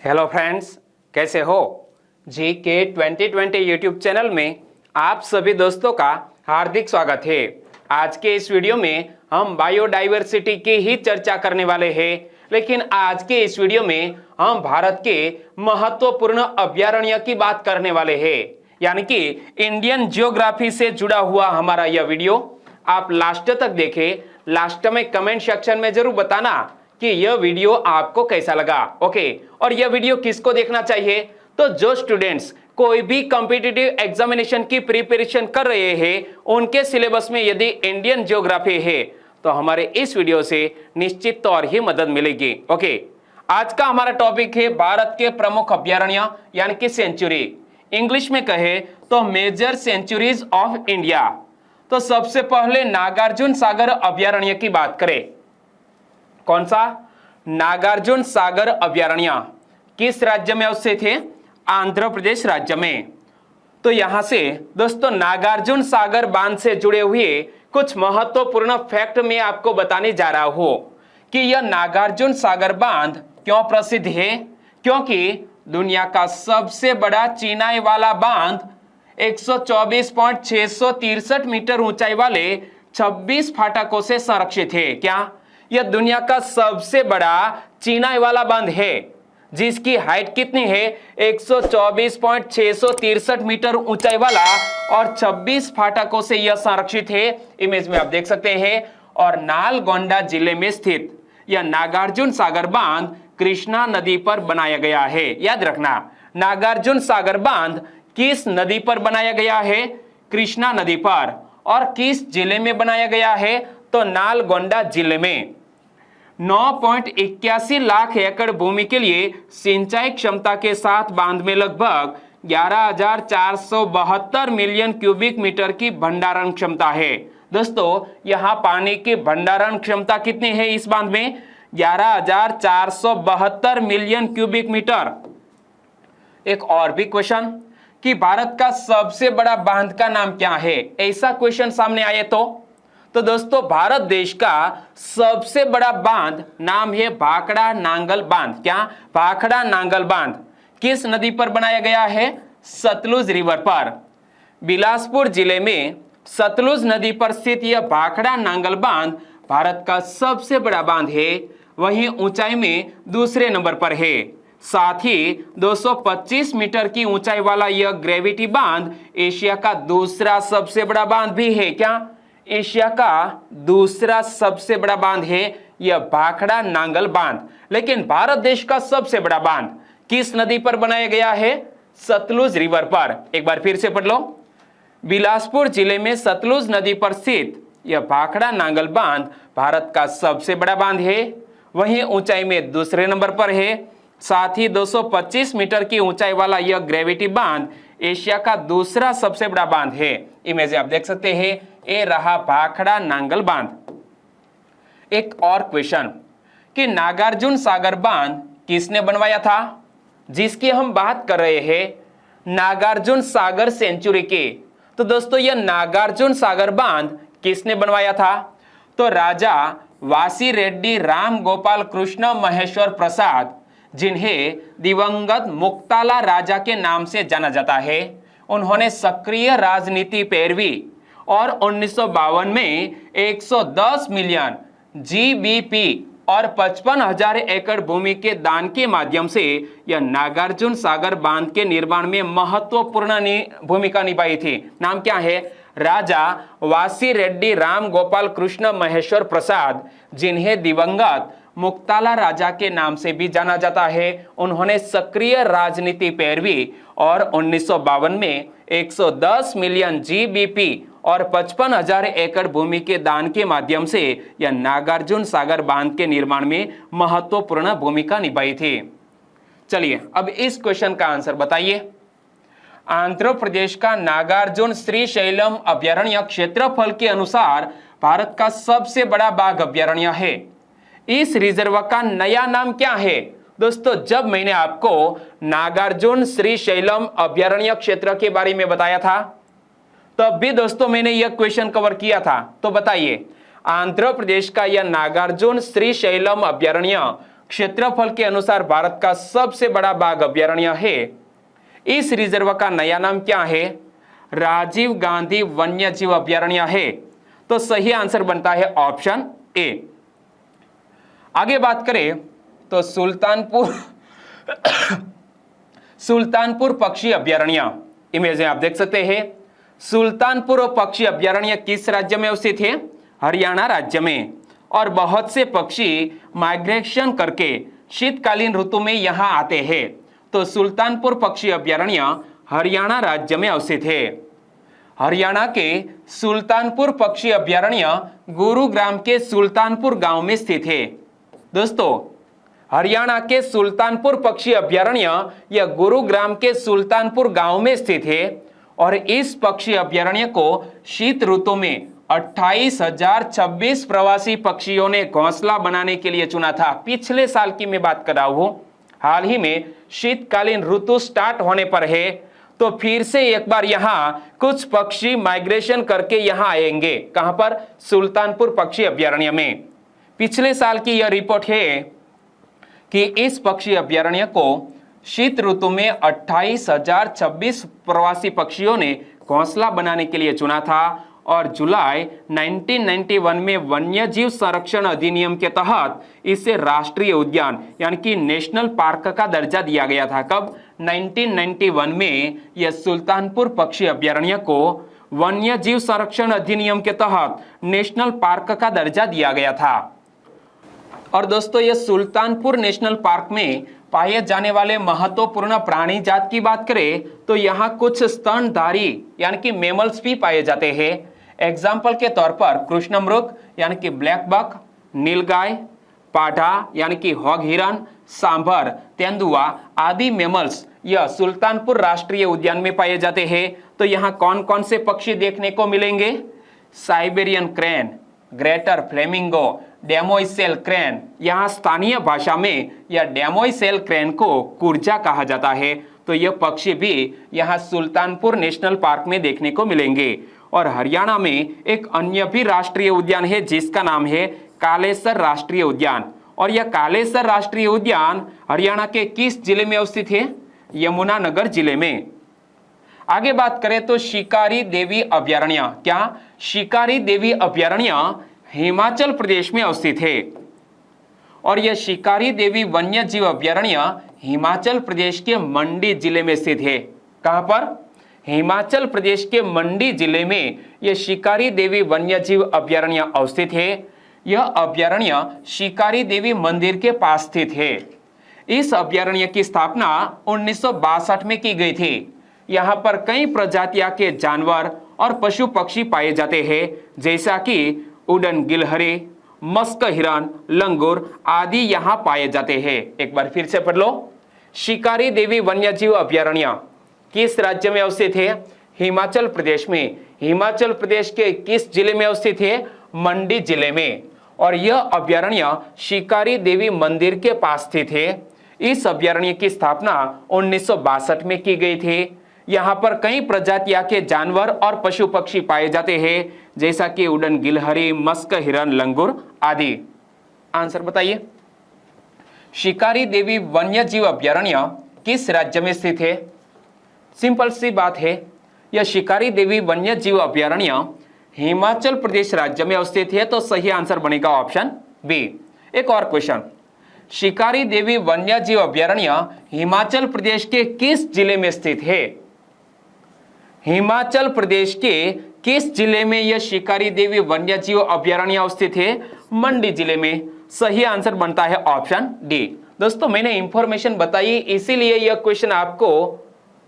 Hello friends, कैसे हो? जी के 2020 यूट्यूब चैनल में आप सभी दोस्तों का हार्दिक स्वागत है। आज के इस वीडियो में हम बायोडाइवर्सिटी की ही चर्चा करने वाले हैं, लेकिन आज के इस वीडियो में हम भारत के महत्वपूर्ण अभयारण्य की बात करने वाले हैं, यानी कि इंडियन जियोग्राफी से जुड़ा हुआ हमारा यह वीडियो आप लास्ट तक देखें। लास्ट में कमेंट सेक्शन में जरूर बताना कि यह वीडियो आपको कैसा लगा। ओके, और यह वीडियो किसको देखना चाहिए? तो जो स्टूडेंट्स कोई भी कॉम्पिटिटिव एग्जामिनेशन की प्रिपरेशन कर रहे हैं, उनके सिलेबस में यदि इंडियन ज्योग्राफी है तो हमारे इस वीडियो से निश्चित तौर ही मदद मिलेगी। ओके, आज का हमारा टॉपिक है भारत के प्रमुख अभयारण्य यानी कि सेंचुरी। इंग्लिश में कहे तो मेजर सेंचुरीज ऑफ इंडिया। तो सबसे पहले नागार्जुन सागर अभयारण्य की बात करें। कौन सा? नागार्जुन सागर अभयारण्य किस राज्य में अवस्थित है? आंध्र प्रदेश राज्य में। तो यहां से दोस्तों नागार्जुन सागर बांध से जुड़े हुए कुछ महत्वपूर्ण फैक्ट मैं आपको बताने जा रहा हूं कि यह नागार्जुन सागर बांध क्यों प्रसिद्ध है। क्योंकि दुनिया का सबसे बड़ा चिनाई वाला बांध 124.663 मीटर ऊंचाई वाले 26 फाटकों से संरक्षित है। क्या यह दुनिया का सबसे बड़ा चिनाई वाला बांध है, जिसकी हाइट कितनी है? 124.663 मीटर ऊंचाई वाला और 26 फाटकों से यह संरक्षित है। इमेज में आप देख सकते हैं। और नालगोंडा जिले में स्थित यह नागार्जुन सागर बांध कृष्णा नदी पर बनाया गया है। याद रखना, नागार्जुन सागर बांध किस नदी पर बनाया गया है? कृष्णा नदी पर। और किस जिले में बनाया गया है? तो नालगोंडा जिले में। 9.81 लाख एकड़ भूमि के लिए सिंचाई क्षमता के साथ बांध में लगभग 11,472 मिलियन क्यूबिक मीटर की भंडारण क्षमता है। दोस्तों यहां पानी की भंडारण क्षमता कितनी है इस बांध में? 11,472 मिलियन क्यूबिक मीटर। एक और भी क्वेश्चन कि भारत का सबसे बड़ा बांध का नाम क्या है? ऐसा क्वेश्चन सामने आए तो दोस्तों भारत देश का सबसे बड़ा बांध नाम है भाखड़ा नांगल बांध। क्या? भाखड़ा नांगल बांध किस नदी पर बनाया गया है? सतलुज रिवर पर। बिलासपुर जिले में सतलुज नदी पर स्थित यह भाखड़ा नांगल बांध भारत का सबसे बड़ा बांध है। वहीं ऊंचाई में दूसरे नंबर पर है। साथ ही 225 मीटर की ऊंचाई वाला यह ग्रेविटी बांध एशिया का दूसरा सबसे बड़ा बांध भी है। क्या? एशिया का दूसरा सबसे बड़ा बांध है यह भाखड़ा नांगल बांध। लेकिन भारत देश का सबसे बड़ा बांध किस नदी पर बनाया गया है? सतलुज रिवर पर। एक बार फिर से पढ़ लो। बिलासपुर जिले में सतलुज नदी पर स्थित यह भाखड़ा नांगल बांध भारत का सबसे बड़ा बांध है। वहीं ऊंचाई में दूसरे नंबर पर है। साथ ही 225 मीटर की ऊंचाई वाला यह ग्रेविटी बांध एशिया का दूसरा सबसे बड़ा बांध है। इमेज आप देख सकते हैं, ये रहा भाखड़ा नांगल बांध। एक और क्वेश्चन कि नागार्जुन सागर बांध किसने बनवाया था? जिसकी हम बात कर रहे हैं नागार्जुन सागर सेंचुरी की। तो दोस्तों यह नागार्जुन सागर बांध किसने बनवाया था? तो राजा वासी रेड्डी राम गोपाल कृष्ण महेश्वर प्रसाद, जिन्हें दिवंगत मुक्ताला राजा के नाम से जाना जाता है। उन्होंने सक्रिय राजनीति पैरवी और 1952 में 110 मिलियन जीबीपी और 55,000 एकड़ भूमि के दान के माध्यम से यह नागार्जुन सागर बांध के निर्माण में महत्वपूर्ण भूमिका निभाई थी। नाम क्या है? राजा वासी रेड्डी राम गोपाल कृष्ण महेश्वर प्रसाद, जिन्हें दिवंगत मुक्ताला राजा के नाम से भी जाना जाता है। उन्होंने सक्रिय राजनीति पैरवी और 1952 में 110 मिलियन जीबीपी और 55,000 एकड़ भूमि के दान के माध्यम से यह नागार्जुन सागर बांध के निर्माण में महत्वपूर्ण भूमिका निभाई थी। चलिए अब इस क्वेश्चन का आंसर बताइए। आंध्र प्रदेश का नागार्जुन श्रीशैलम अभयारण्य क्षेत्रफल के अनुसार भारत का सबसे बड़ा बाघ अभयारण्य है। इस रिजर्व का नया नाम क्या है? दोस्तों जब मैंने आपको नागार्जुन श्रीशैलम अभयारण्य क्षेत्र के बारे में बताया था तब भी दोस्तों मैंने यह क्वेश्चन कवर किया था। तो बताइए आंध्र प्रदेश का यह नागार्जुन श्रीशैलम अभयारण्य क्षेत्रफल के अनुसार भारत का सबसे बड़ा बाघ अभयारण्य है। इस रिजर्व का नया नाम क्या है? राजीव गांधी वन्य जीव अभयारण्य है। तो सही आंसर बनता है ऑप्शन ए। आगे बात करें तो सुल्तानपुर पक्षी अभयारण्य, इमेज में आप देख सकते हैं। सुल्तानपुर पक्षी अभयारण्य किस राज्य में स्थित है? हरियाणा राज्य में। और बहुत से पक्षी माइग्रेशन करके शीतकालीन ऋतु में यहां आते हैं। तो सुल्तानपुर पक्षी अभयारण्य हरियाणा राज्य में स्थित है। हरियाणा के सुल्तानपुर पक्षी अभयारण्य गुरुग्राम के सुल्तानपुर गांव में स्थित है। दोस्तों, हरियाणा के सुल्तानपुर पक्षी अभयारण्य यह गुरुग्राम के सुल्तानपुर गांव में स्थित है। और इस पक्षी अभयारण्य को शीत ऋतु में 28,026 प्रवासी पक्षियों ने घोंसला बनाने के लिए चुना था। पिछले साल की मैं बात कर रहा हूं। हाल ही में शीतकालीन ऋतु स्टार्ट होने पर है, तो फिर से एक बार यहां कुछ पक्षी माइग्रेशन करके यहां आएंगे। कहां पर? सुल्तानपुर पक्षी अभयारण्य में। पिछले साल की यह रिपोर्ट है कि इस पक्षी अभयारण्य को शीत ऋतु में 28,026 प्रवासी पक्षियों ने घोंसला बनाने के लिए चुना था। और जुलाई 1991 में वन्य जीव संरक्षण अधिनियम के तहत इसे राष्ट्रीय उद्यान यानी कि नेशनल पार्क का दर्जा दिया गया था। कब? 1991 में यह सुल्तानपुर पक्षी अभयारण्य को वन्य जीव संरक्षण अधिनियम के तहत नेशनल पार्क का दर्जा दिया गया था। और दोस्तों, यह सुल्तानपुर नेशनल पार्क में पाए जाने वाले महत्वपूर्ण प्राणी जात की बात करें तो यहाँ कुछ स्तनधारी यानी कि मेमल्स भी पाए जाते हैं। एग्जाम्पल के तौर पर कृष्णमृग यानी कि ब्लैक बक, नीलगाय, पाढ़ा यानी कि हॉग हिरन, सांभर, तेंदुआ आदि मेमल्स यह सुल्तानपुर राष्ट्रीय उद्यान में पाए जाते हैं। तो यहाँ कौन कौन से पक्षी देखने को मिलेंगे? Siberian crane, greater flamingo, demoiselle crane. यहाँ स्थानीय भाषा में यह डेमोइसेल क्रेन को कुर्जा कहा जाता है। तो यह पक्षी भी यहाँ सुल्तानपुर नेशनल पार्क में देखने को मिलेंगे। और हरियाणा में एक अन्य भी राष्ट्रीय उद्यान है जिसका नाम है कालेसर राष्ट्रीय उद्यान। और यह कालेसर राष्ट्रीय उद्यान हरियाणा के किस जिले में स्थित है? यमुनानगर जिले में। आगे बात करें तो शिकारी देवी अभयारण्य, क्या शिकारी देवी अभयारण्य हिमाचल प्रदेश में स्थित है। और यह शिकारी देवी वन्य जीव अभयारण्य हिमाचल प्रदेश के मंडी जिले में स्थित है। कहां पर? हिमाचल प्रदेश के मंडी जिले में यह शिकारी देवी वन्य जीव अभयारण्य स्थित है। यह अभयारण्य शिकारी देवी मंदिर के पास स्थित है। इस अभयारण्य की स्थापना 1962 में की गई थी। यहाँ पर कई प्रजातियां के जानवर और पशु पक्षी पाए जाते हैं, जैसा कि उड़न गिलहरी, मस्क हिरन, लंगूर आदि यहाँ पाए जाते हैं। एक बार फिर से पढ़ लो। शिकारी देवी वन्य जीव अभयारण्य किस राज्य में स्थित है? हिमाचल प्रदेश में। हिमाचल प्रदेश के किस जिले में स्थित है? मंडी जिले में। और यह अभयारण्य शिकारी देवी मंदिर के पास स्थित है। इस अभयारण्य की स्थापना 1962 में की गई थी। यहाँ पर कई प्रजातियां के जानवर और पशु पक्षी पाए जाते हैं, जैसा कि उड़न गिलहरी, मस्क हिरन, लंगूर आदि। आंसर बताइए। शिकारी देवी वन्य जीव अभयारण्य किस राज्य में स्थित है? सिंपल सी बात है, यह शिकारी देवी वन्य जीव अभयारण्य हिमाचल प्रदेश राज्य में स्थित है। तो सही आंसर बनेगा ऑप्शन बी। एक और क्वेश्चन, शिकारी देवी वन्य जीव अभयारण्य हिमाचल प्रदेश के किस जिले में स्थित है? हिमाचल प्रदेश के किस जिले में यह शिकारी देवी वन्य जीव अभयारण्य स्थित है? मंडी जिले में। सही आंसर बनता है ऑप्शन डी। दोस्तों, मैंने इंफॉर्मेशन बताई इसीलिए यह क्वेश्चन आपको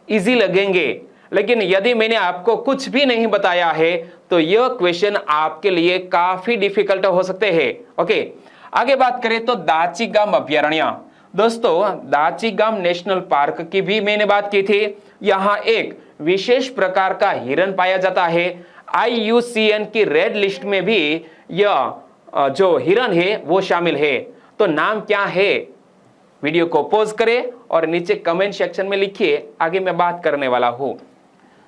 इजी लगेंगे, लेकिन यदि मैंने आपको कुछ भी नहीं बताया है तो यह क्वेश्चन आपके लिए काफी डिफिकल्ट हो सकते हैं। ओके, आगे बात करें तो दाचीगाम अभयारण्य। दोस्तों, दाचीगाम नेशनल पार्क की भी मैंने बात की थी। यहाँ एक विशेष प्रकार का हिरन पाया जाता है। IUCN की रेड लिस्ट में भी यह जो हिरन है वो शामिल है। तो नाम क्या है? वीडियो को पॉज करें और नीचे कमेंट सेक्शन में लिखिए, आगे मैं बात करने वाला हूं।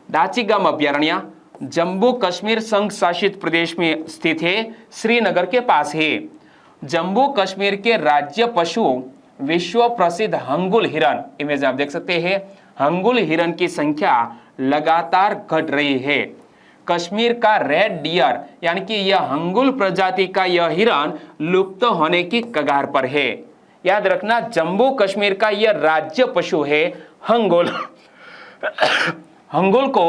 दाचीगाम अभयारण्य जम्मू कश्मीर संघ शासित प्रदेश में स्थित है, श्रीनगर के पास है। जम्मू कश्मीर के राज्य पशु विश्व प्रसिद्ध हंगुल हिरन, इमेज में आप देख सकते हैं, हंगुल हिरन की संख्या लगातार घट रही है। कश्मीर का रेड डियर यानी कि यह हंगुल प्रजाति का यह हिरन लुप्त होने की कगार पर है। याद रखना, जम्मू कश्मीर का यह राज्य पशु है हंगुल। हंगुल को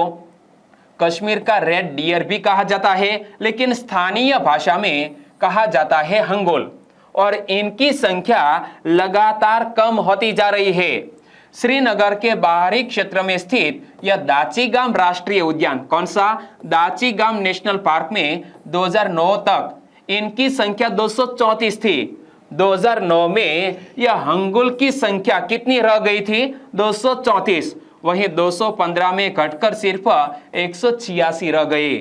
कश्मीर का रेड डियर भी कहा जाता है, लेकिन स्थानीय भाषा में कहा जाता है हंगुल, और इनकी संख्या लगातार कम होती जा रही है। श्रीनगर के बाहरी क्षेत्र में स्थित यह दाचीगाम राष्ट्रीय उद्यान, कौन सा, दाचीगाम नेशनल पार्क में 2009 तक इनकी संख्या 234 थी। 2009 में यह हंगुल की संख्या कितनी रह गई थी, 234, वहीं 215 में घटकर सिर्फ 186 रह गई।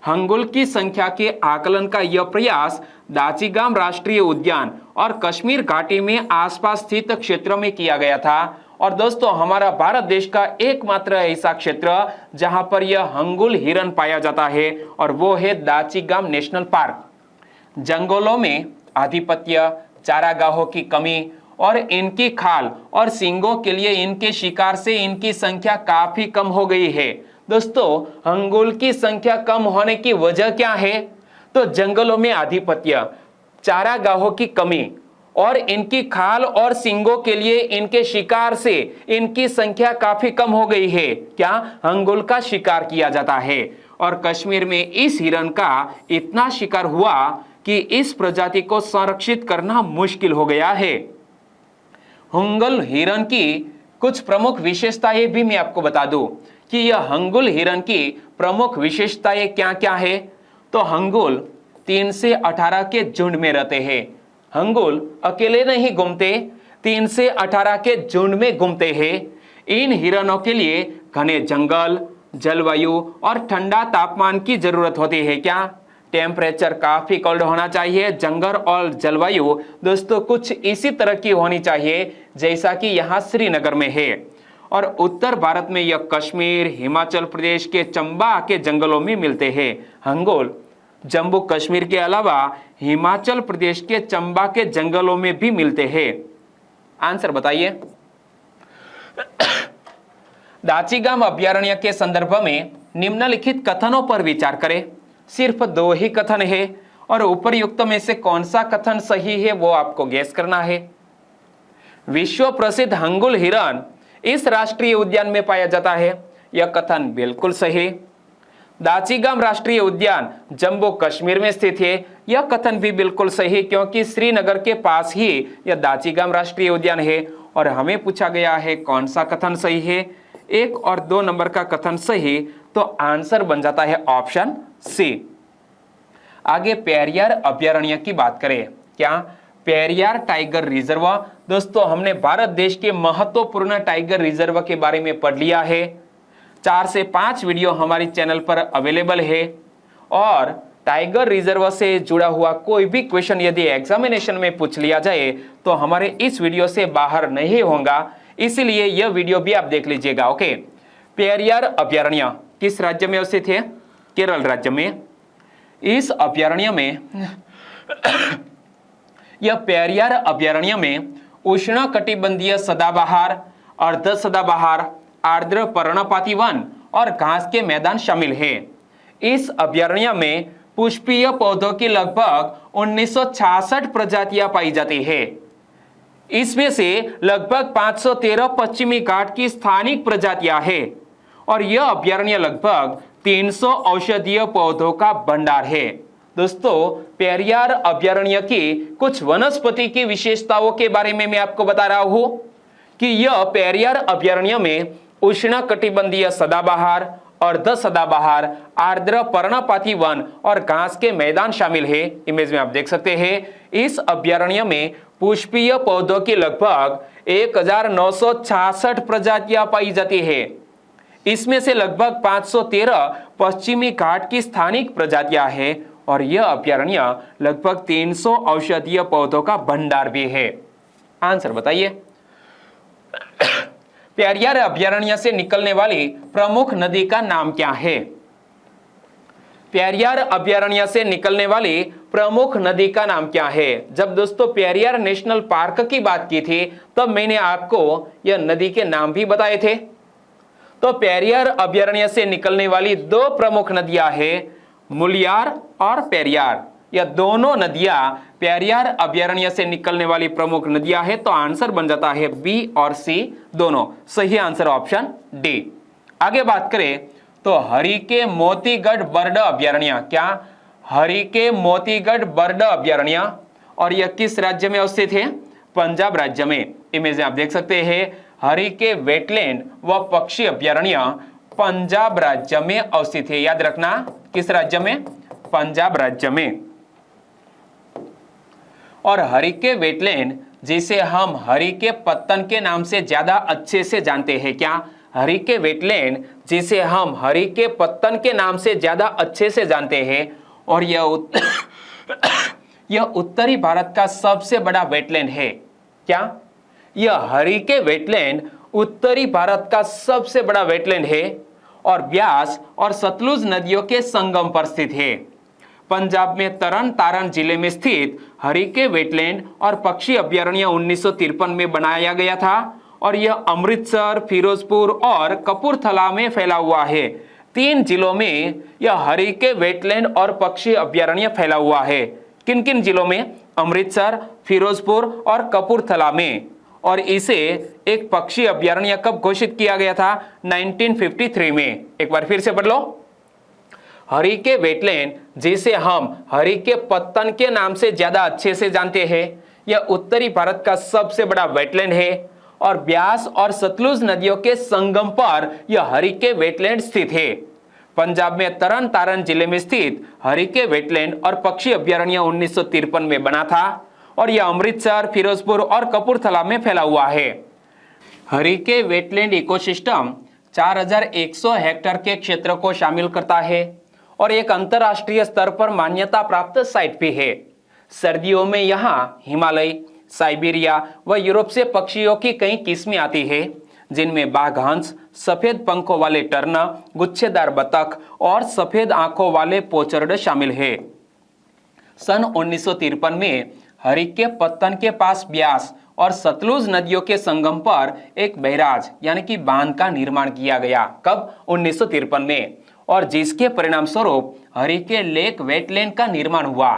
हंगुल की संख्या के आकलन का यह प्रयास दाचीगाम राष्ट्रीय उद्यान और कश्मीर घाटी में आसपास स्थित क्षेत्रों में किया गया था। और दोस्तों, हमारा भारत देश का एकमात्र ऐसा क्षेत्र जहां पर यह हंगुल हिरन पाया जाता है, और वो है दाचीगाम नेशनल पार्क। जंगलों में आधिपत्य, चारागाहों की कमी और इनकी खाल और सींगों के लिए इनके शिकार से इनकी संख्या काफी कम हो गई है। दोस्तों, हंगुल की संख्या कम होने की वजह क्या है, तो जंगलों में आधिपत्य, चारागाहों की कमी और इनकी खाल और सींगों के लिए इनके शिकार से इनकी संख्या काफी कम हो गई है। क्या, हंगुल का शिकार किया जाता है, और कश्मीर में इस हिरन का इतना शिकार हुआ कि इस प्रजाति को संरक्षित करना मुश्किल हो गया है। हंगुल हिरन की कुछ प्रमुख विशेषताएं भी मैं आपको बता दूं कि यह हंगुल हिरन की प्रमुख विशेषताएं क्या क्या है। तो हंगुल 3 से 18 के झुंड में रहते हैं। हंगुल अकेले नहीं घूमते, 3 से 18 के झुंड में घूमते हैं। इन हिरणों के लिए घने जंगल, जलवायु और ठंडा तापमान की जरूरत होती है। क्या, टेम्परेचर काफी कोल्ड होना चाहिए। जंगल और जलवायु दोस्तों कुछ इसी तरह की होनी चाहिए जैसा कि यहाँ श्रीनगर में है। और उत्तर भारत में यह कश्मीर, हिमाचल प्रदेश के चंबा के जंगलों में मिलते हैं। हंगुल जम्मू कश्मीर के अलावा हिमाचल प्रदेश के चंबा के जंगलों में भी मिलते हैं। आंसर बताइए। दाचीगाम अभयारण्य के संदर्भ में निम्नलिखित कथनों पर विचार करें। सिर्फ 2 ही कथन है और उपर्युक्त में से कौन सा कथन सही है वो आपको गैस करना है। विश्व प्रसिद्ध हंगुल हिरन इस राष्ट्रीय उद्यान में पाया जाता है, यह कथन बिल्कुल सही। दाचीगाम राष्ट्रीय उद्यान जम्मू कश्मीर में स्थित है, यह कथन भी बिल्कुल सही, क्योंकि श्रीनगर के पास ही यह दाचीगाम राष्ट्रीय उद्यान है। और हमें पूछा गया है कौन सा कथन सही है, 1 और 2 नंबर का कथन सही, तो आंसर बन जाता है ऑप्शन सी। आगे पेरियार अभयारण्य की बात करें। क्या, पेरियार टाइगर रिजर्व, दोस्तों हमने भारत देश के महत्वपूर्ण टाइगर रिजर्व के बारे में पढ़ लिया है। 4 से 5 वीडियो हमारी चैनल पर अवेलेबल है। और टाइगर रिजर्व से जुड़ा हुआ कोई भी क्वेश्चन यदि एग्जामिनेशन में पूछ लिया जाए तो हमारे इस वीडियो से बाहर नहीं होगा, इसलिए यह वीडियो भी आप देख लीजिएगा। ओके, पेरियार अभयारण्य किस राज्य में स्थित है, केरल राज्य में। इस अभयारण्य में यह पेरियार अभयारण्य में उष्णकटिबंधीय सदाबहार, अर्ध सदाबहार, आर्द्र पर्णपाती वन और घास के मैदान शामिल है। इस अभयारण्य में पुष्पीय पौधों की लगभग 1966 प्रजातियां पाई जाती है। इसमें से लगभग 513 पश्चिमी घाट की स्थानिक प्रजातियां हैं और यह अभयारण्य लगभग 300 औषधीय पौधों का भंडार है। दोस्तों, पेरियार अभयारण्य की कुछ वनस्पति की विशेषताओं के बारे में मैं आपको बता रहा हूं कि यह पेरियार अभयारण्य में उष्णकटिबंधीय सदाबहार, अर्ध सदाबहार, आर्द्र पर्णपाती वन और घास के मैदान शामिल है। इमेज में आप देख सकते हैं। इस अभयारण्य में पुष्पीय पौधों की लगभग 1966 प्रजातियां पाई जाती है। इसमें से लगभग 513 पश्चिमी घाट की स्थानिक प्रजातियां हैं और यह अभयारण्य लगभग 300 औषधीय पौधों का भंडार भी है। आंसर बताइए। पेरियार अभयारण्य से निकलने वाली प्रमुख नदी का नाम क्या है। पेरियार अभयारण्य से निकलने वाली प्रमुख नदी का नाम क्या है? जब दोस्तों पेरियार नेशनल पार्क की बात की थी तब मैंने आपको यह नदी के नाम भी बताए थे। तो पेरियार अभयारण्य से निकलने वाली दो प्रमुख नदियां हैं मुलियार और पेरियार। यह दोनों नदियां पेरियार अभयारण्य से निकलने वाली प्रमुख नदियां हैं। तो आंसर बन जाता है बी और सी दोनों। सही आंसर ऑप्शन डी। आगे बात करें तो हरिके मोतीगढ़ बर्ड अभयारण्य, क्या हरिके मोतीगढ़ बर्ड अभयारण्य, और यह किस राज्य में अवस्थित है? पंजाब राज्य में। इमेज आप देख सकते हैं हरिके वेटलैंड व पक्षी अभयारण्य पंजाब राज्य में अवस्थित है। याद रखना किस राज्य में? पंजाब राज्य में। और हरिके वेटलैंड जिसे हम हरिके पत्तन के नाम से ज्यादा अच्छे से जानते हैं, क्या हरिके वेटलैंड जिसे हम हरिके पत्तन के नाम से ज्यादा अच्छे से जानते हैं, और यह उत्तरी भारत का सबसे बड़ा वेटलैंड है। क्या यह हरिके वेटलैंड उत्तरी भारत का सबसे बड़ा वेटलैंड है और ब्यास और सतलुज नदियों के संगम पर स्थित है। पंजाब में तरन तारण जिले में स्थित हरिके वेटलैंड और पक्षी अभयारण्य 1953 में बनाया गया था और यह अमृतसर, फिरोजपुर और कपूरथला में फैला हुआ है। 3 जिलों में यह हरिके वेटलैंड और पक्षी अभयारण्य फैला हुआ है। किन किन जिलों में? अमृतसर, फिरोजपुर और कपूरथला में। और इसे एक पक्षी अभयारण्य कब घोषित किया गया था? 1953 में। एक बार फिर से पढ़ लो। हरिके वेटलैंड जिसे हम हरिके पत्तन के नाम से ज्यादा अच्छे से जानते हैं, यह उत्तरी भारत का सबसे बड़ा वेटलैंड है और ब्यास और सतलुज नदियों के संगम पर यह हरिके वेटलैंड स्थित है। पंजाब में तरन तारण जिले में स्थित हरिके वेटलैंड और पक्षी अभयारण्य 1953 में बना था और यह अमृतसर, फिरोजपुर और कपूरथला में फैला हुआ है। हरिके वेटलैंड इकोसिस्टम 4100 हेक्टेयर के क्षेत्र को शामिल करता है और एक अंतरराष्ट्रीय स्तर पर मान्यता प्राप्त साइट भी है। सर्दियों में यहाँ हिमालय, साइबेरिया व यूरोप से पक्षियों की कई किस्में आती है, जिनमें बाघहंस, सफेद पंखों वाले टर्न, गुच्छेदार बतख और सफेद आंखों वाले पोचर्ड शामिल है। सन 1953 में हरिके पत्तन के पास ब्यास और सतलुज नदियों के संगम पर एक बैराज यानी कि बांध का निर्माण किया गया। कब? 1953 में। और जिसके परिणाम स्वरूप हरिके लेक वेटलैंड का निर्माण हुआ।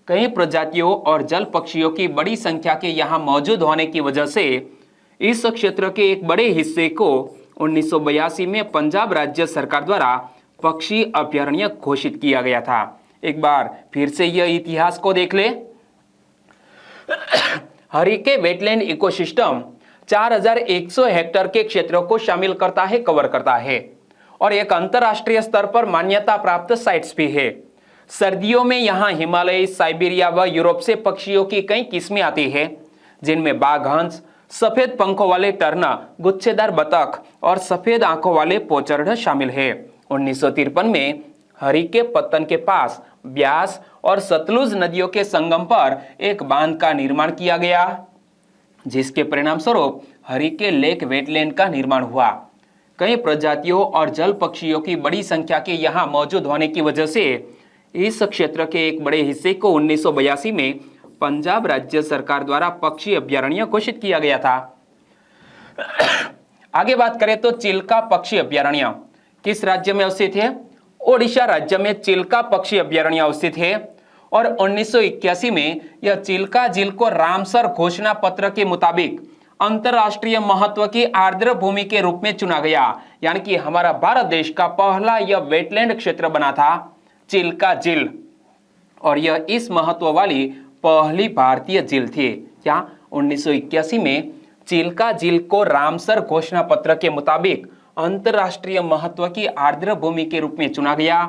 कई प्रजातियों और जल पक्षियों की बड़ी संख्या के यहाँ मौजूद होने की वजह से इस क्षेत्र के एक बड़े हिस्से को 1982 में पंजाब राज्य सरकार द्वारा पक्षी अभयारण्य घोषित किया गया था। एक बार फिर से यह इतिहास को देख ले। हरिके वेटलैंड इकोसिस्टम 4100 हेक्टेयर के क्षेत्रों को शामिल करता है, कवर करता है और एक अंतरराष्ट्रीय स्तर पर मान्यता प्राप्त साइट्स भी है। सर्दियों में यहाँ हिमालय, साइबेरिया व यूरोप से पक्षियों की कई किस्में आती है, जिनमें बाघहंस, सफेद पंखों वाले टर्न, गुच्छेदार बतख और सफेद आंखों वाले पोचर्ड शामिल है। 1953 में हरिके पत्तन के पास ब्यास और सतलुज नदियों के संगम पर एक बांध का निर्माण किया गया, जिसके परिणाम स्वरूप हरिके लेक वेटलैंड का निर्माण हुआ। कई प्रजातियों और जल पक्षियों की बड़ी संख्या के यहाँ मौजूद होने की वजह से इस क्षेत्र के एक बड़े हिस्से को 1982 में पंजाब राज्य सरकार द्वारा पक्षी अभयारण्य घोषित किया गया था। आगे बात करें तो चिल्का पक्षी अभयारण्य किस राज्य में अवस्थित है? ओडिशा राज्य में चिल्का पक्षी अभयारण्य अवस्थित है और 1981 में यह चिल्का झील को रामसर घोषणा पत्र के मुताबिक अंतरराष्ट्रीय महत्व की आर्द्र भूमि के रूप में चुना गया, यानी कि हमारा भारत देश का पहला यह वेटलैंड क्षेत्र बना था चिल्का झील और यह इस महत्व वाली पहली भारतीय झील थी। क्या 1981 में चिल्का झील को रामसर घोषणा पत्र के मुताबिक अंतरराष्ट्रीय महत्व की आर्द्र भूमि के रूप में चुना गया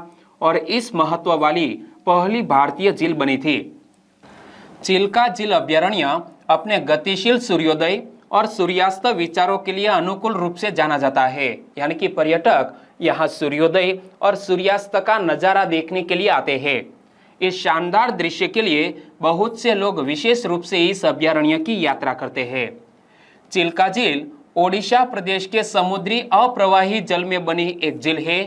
और इस महत्व वाली पहली भारतीय झील बनी थी। चिल्का झील अभयारण्य अपने गतिशील सूर्योदय और सूर्यास्त विचारों के लिए अनुकूल रूप से जाना जाता है, यानी कि पर्यटक यहाँ सूर्योदय और सूर्यास्त का नजारा देखने के लिए आते हैं। इस शानदार दृश्य के लिए बहुत से लोग विशेष रूप से इस अभयारण्य की यात्रा करते हैं। चिल्का झील ओडिशा प्रदेश के समुद्री अप्रवाही जल में बनी एक झील है।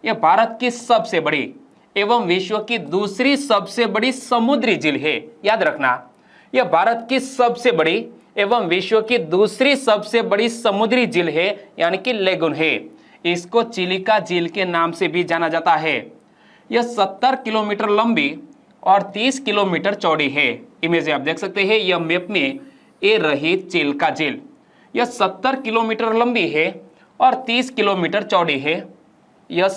यह भारत की सबसे बड़ी एवं विश्व की दूसरी सबसे बड़ी समुद्री झील है। याद रखना, यह भारत की सबसे बड़ी एवं विश्व की दूसरी सबसे बड़ी समुद्री झील है, यानी कि लेगून है। इसको चिलिका झील के नाम से भी जाना जाता है। यह 70 किलोमीटर लंबी और 30 किलोमीटर चौड़ी है। इमेज आप देख सकते हैं, यह मैप में ए रही चिलिका झील। यह 70 किलोमीटर लंबी है और 30 किलोमीटर चौड़ी है। यह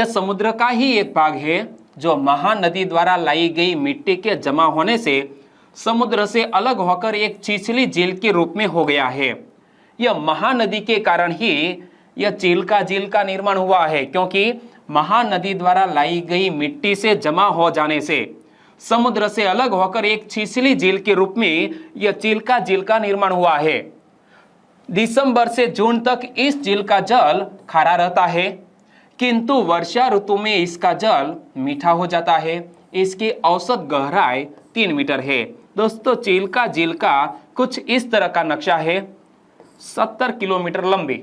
समुद्र का ही एक भाग है जो महानदी द्वारा लाई गई मिट्टी के जमा होने से समुद्र से अलग होकर एक छिछली झील के रूप में हो गया है। यह महानदी के कारण ही यह चिलिका झील का निर्माण हुआ है, क्योंकि महानदी द्वारा लाई गई मिट्टी से जमा हो जाने से समुद्र से अलग होकर एक छिछली झील के रूप में यह चिलिका झील का निर्माण हुआ है। दिसंबर से जून तक इस झील का जल खारा रहता है, किंतु वर्षा ऋतु में इसका जल मीठा हो जाता है। इसकी औसत गहराई 3 मीटर है। दोस्तों, चिलिका झील का कुछ इस तरह का नक्शा है। 70 किलोमीटर लंबी,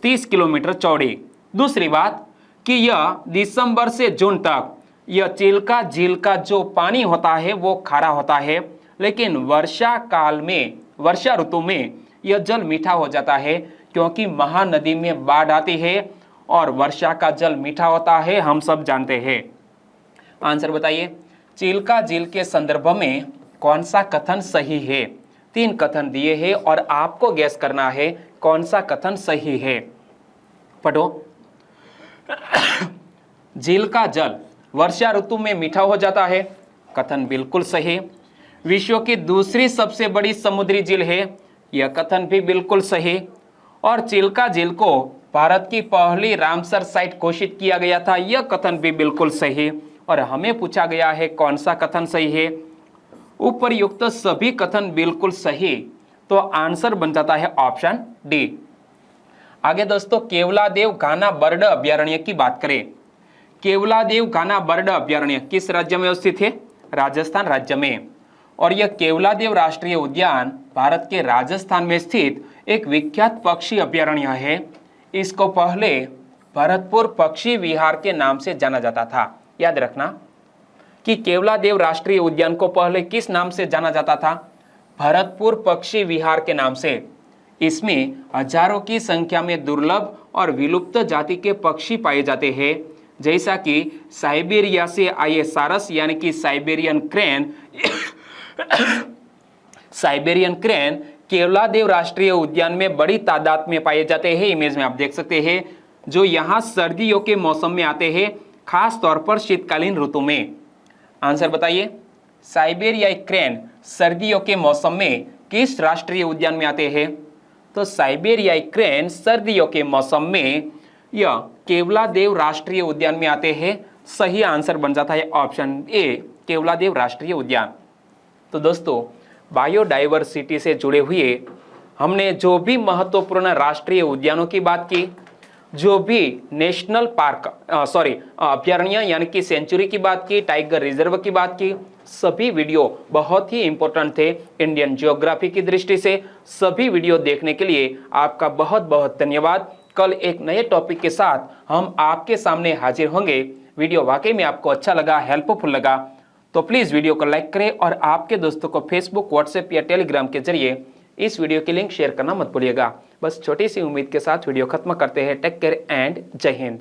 30 किलोमीटर चौड़ी। दूसरी बात कि यह दिसंबर से जून तक यह चिलिका झील का जो पानी होता है वो खारा होता है, लेकिन वर्षा ऋतु में यह जल मीठा हो जाता है, क्योंकि महानदी में बाढ़ आती है और वर्षा का जल मीठा होता है, हम सब जानते हैं। आंसर बताइए, चिलिका झील के संदर्भ में कौन सा कथन सही है? 3 कथन दिए हैं और आपको गैस करना है कौन सा कथन सही है। पढ़ो। झील का जल वर्षा ऋतु में मीठा हो जाता है, कथन बिल्कुल सही। विश्व की दूसरी सबसे बड़ी समुद्री झील है, यह कथन भी बिल्कुल सही। और चिलिका झील को भारत की पहली रामसर साइट घोषित किया गया था, यह कथन भी बिल्कुल सही। और हमें पूछा गया है कौन सा कथन सही है। उपरयुक्त सभी कथन बिल्कुल सही, तो आंसर बन जाता है ऑप्शन डी। आगे दोस्तों, केवलादेव घाना बर्ड अभयारण्य की बात करें। केवलादेव घाना बर्ड अभयारण्य किस राज्य में स्थित है? राजस्थान राज्य में। और यह केवलादेव राष्ट्रीय उद्यान भारत के राजस्थान में स्थित एक विख्यात पक्षी अभयारण्य है। इसको पहले भरतपुर पक्षी विहार के नाम से जाना जाता था। याद रखना कि केवलादेव राष्ट्रीय उद्यान को पहले किस नाम से जाना जाता था? भरतपुर पक्षी विहार के नाम से। इसमें हजारों की संख्या में दुर्लभ और विलुप्त जाति के पक्षी पाए जाते हैं, जैसा कि साइबेरिया से आए सारस यानी कि Siberian crane. Siberian crane Keoladeo राष्ट्रीय उद्यान में बड़ी तादाद में पाए जाते हैं। इमेज में आप देख सकते हैं, जो यहाँ सर्दियों के मौसम में आते हैं, खास तौर पर शीतकालीन ऋतु में। आंसर बताइए, साइबेरियाई क्रेन सर्दियों के मौसम में किस राष्ट्रीय उद्यान में आते हैं? तो साइबेरियाई क्रेन सर्दियों के मौसम में यह केवलादेव राष्ट्रीय उद्यान में आते हैं। सही आंसर बन जाता है ऑप्शन ए, केवलादेव राष्ट्रीय उद्यान। तो दोस्तों, बायोडाइवर्सिटी से जुड़े हुए हमने जो भी महत्वपूर्ण राष्ट्रीय उद्यानों की बात की, जो भी नेशनल पार्क अभयारण्य यानी कि सेंचुरी की बात की, टाइगर रिजर्व की बात की, सभी वीडियो बहुत ही इंपॉर्टेंट थे इंडियन ज्योग्राफी की दृष्टि से। सभी वीडियो देखने के लिए आपका बहुत बहुत धन्यवाद। कल एक नए टॉपिक के साथ हम आपके सामने हाजिर होंगे। वीडियो वाकई में आपको अच्छा लगा, हेल्पफुल लगा, तो प्लीज़ वीडियो को लाइक करें और आपके दोस्तों को फेसबुक, व्हाट्सएप या टेलीग्राम के जरिए इस वीडियो की लिंक शेयर करना मत भूलिएगा। बस छोटी सी उम्मीद के साथ वीडियो खत्म करते हैं। टेक केयर एंड जय हिंद।